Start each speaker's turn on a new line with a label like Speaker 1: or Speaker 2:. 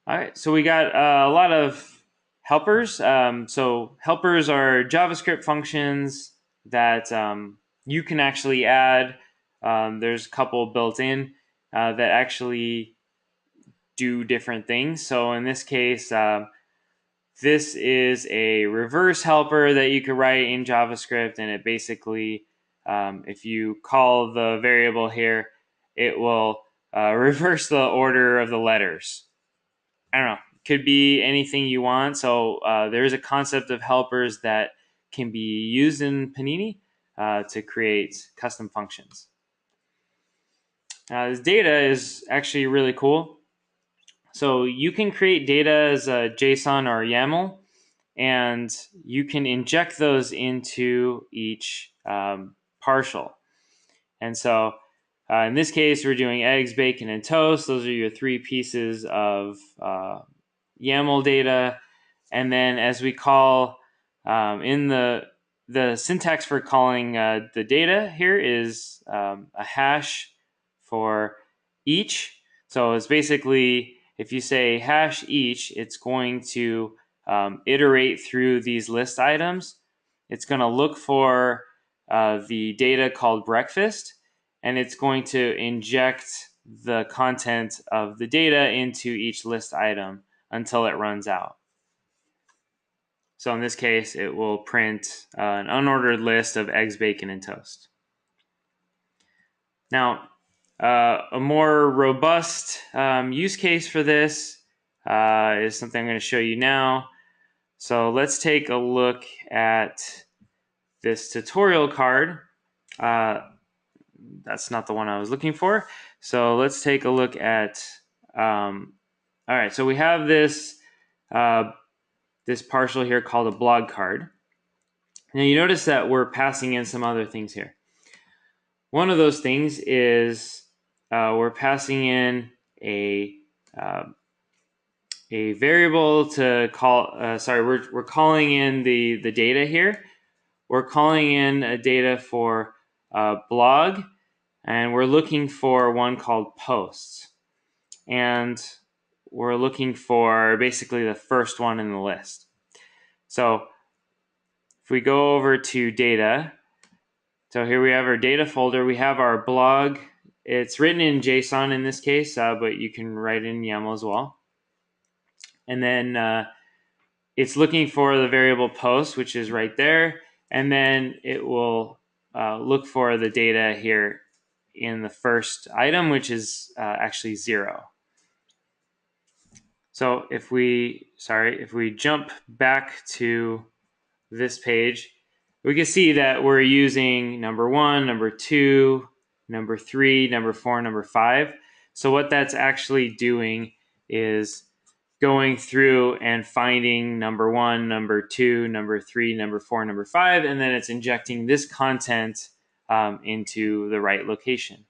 Speaker 1: All right, so we got a lot of helpers. So helpers are JavaScript functions that you can actually add. There's a couple built in that actually do different things. So in this case, this is a reverse helper that you could write in JavaScript, and it basically, if you call the variable here, it will reverse the order of the letters. I don't know, could be anything you want. So there is a concept of helpers that can be used in Panini to create custom functions. This data is actually really cool. So you can create data as a JSON or YAML, and you can inject those into each partial. And so in this case, we're doing eggs, bacon, and toast. Those are your three pieces of YAML data. And then as we call in the syntax for calling the data here is a hash for each. So it's basically, if you say hash each, it's going to iterate through these list items. It's going to look for the data called breakfast, and it's going to inject the content of the data into each list item until it runs out. So in this case, it will print an unordered list of eggs, bacon, and toast. Now, a more robust use case for this is something I'm going to show you now. So let's take a look at this tutorial card. That's not the one I was looking for. So let's take a look at, all right, so we have this, this partial here called a blog card. Now you notice that we're passing in some other things here. One of those things is we're passing in a variable to call, we're calling in the data here. We're calling in a data for blog, and we're looking for one called posts. And we're looking for basically the first one in the list. So if we go over to data, so here we have our data folder. We have our blog. It's written in JSON in this case, but you can write in YAML as well. And then it's looking for the variable post, which is right there. And then it will look for the data here in the first item, which is actually 0. So if we jump back to this page, we can see that we're using number 1, number 2, number 3, number 4, number 5. So what that's actually doing is going through and finding number 1, number 2, number 3, number 4, number 5, and then it's injecting this content into the right location.